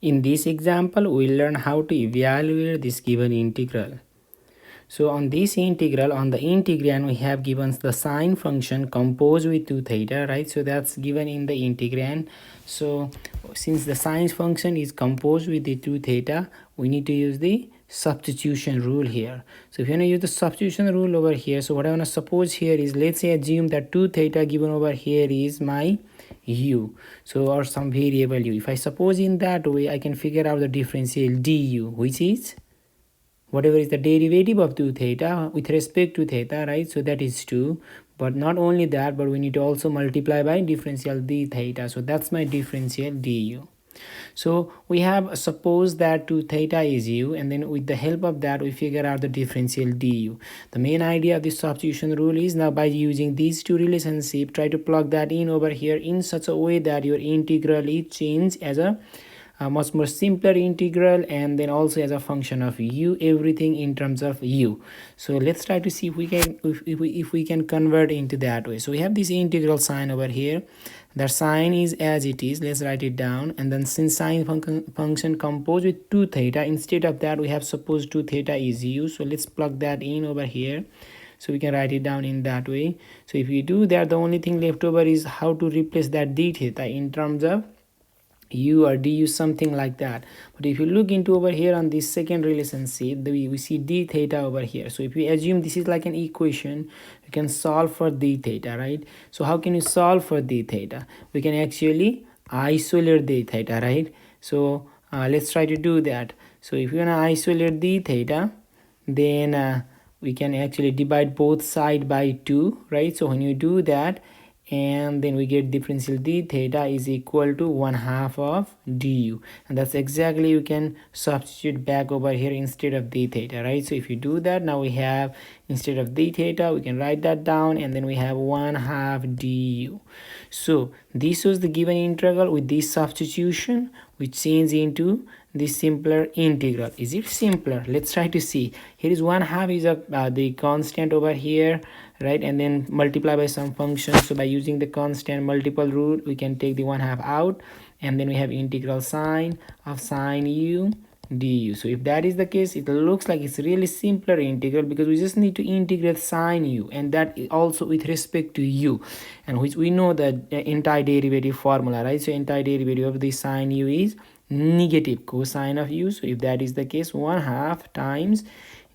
In this example, we'll learn how to evaluate this given integral. So on this integral, on the integrand, we have given the sine function composed with 2 theta, right? So that's given in the integrand. So since the sine function is composed with the 2 theta, we need to use the substitution rule here. So if you want to use the substitution rule over here, so what I want to suppose here is, let's say assume that 2 theta given over here is my u, so or some variable u. If I suppose in that way, I can figure out the differential du, which is whatever is the derivative of 2 theta with respect to theta, right? So that is 2. But not only that, but we need to also multiply by differential d theta. So that's my differential du. So we have suppose that 2 theta is u, and then with the help of that we figure out the differential du. The main idea of this substitution rule is, now by using these two relationships, try to plug that in over here in such a way that your integral is changed as a much more simpler integral, and then also as a function of u, everything in terms of u. So let's try to see if we can if we can convert into that way. So we have this integral sign over here. The sign is as it is, let's write it down. And then since sine function composed with 2 theta, instead of that we have supposed 2 theta is u. So let's plug that in over here, so we can write it down in that way. So if you do that, the only thing left over is how to replace that d theta in terms of u or du, something like that. But if you look into over here on this second relationship, we see d theta over here. So if we assume this is like an equation, you can solve for d theta, right? So how can you solve for d theta? We can actually isolate d theta, right? So let's try to do that. So if you want to isolate d theta, then we can actually divide both sides by 2, right? So when you do that, and then we get differential d theta is equal to 1/2 of du, and that's exactly, you can substitute back over here instead of d theta, right? So if you do that, now we have, instead of d theta, we can write that down, and then we have 1/2 du. So this was the given integral. With this substitution, we change into this simpler integral. Is it simpler? Let's try to see. Here is 1/2 is the constant over here, right? And then multiply by some function. So by using the constant multiple rule, we can take the 1/2 out, and then we have integral sine of sine u du. So if that is the case, it looks like it's really simpler integral, because we just need to integrate sine u, and that also with respect to u, and which we know the antiderivative formula, right? So antiderivative of the sine u is negative cosine of u. So if that is the case, 1/2 times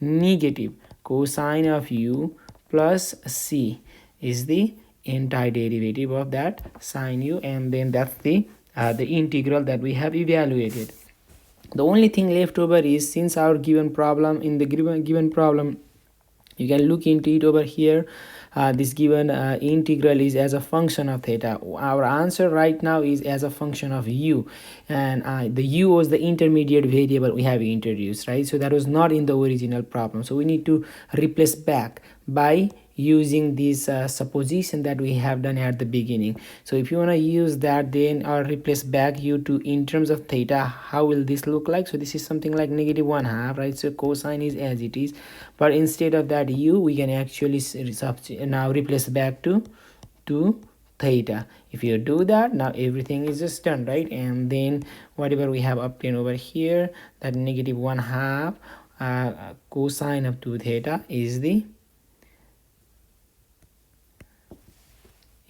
negative cosine of u plus c is the antiderivative of that sine u, and then that's the integral that we have evaluated. The only thing left over is, since our given problem, in the given problem, you can look into it over here, this given integral is as a function of theta. Our answer right now is as a function of u, and the u was the intermediate variable we have introduced, right? So that was not in the original problem, so we need to replace back by using this supposition that we have done at the beginning. So if you want to use that, then or replace back u to in terms of theta, how will this look like? So this is something like negative 1/2, right? So cosine is as it is, but instead of that u, we can actually now replace back to theta. If you do that, now everything is just done, right? And then whatever we have obtained over here, that negative 1/2 cosine of 2 theta is the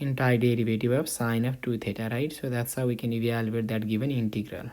antiderivative of sine of 2 theta, right? So that's how we can evaluate that given integral.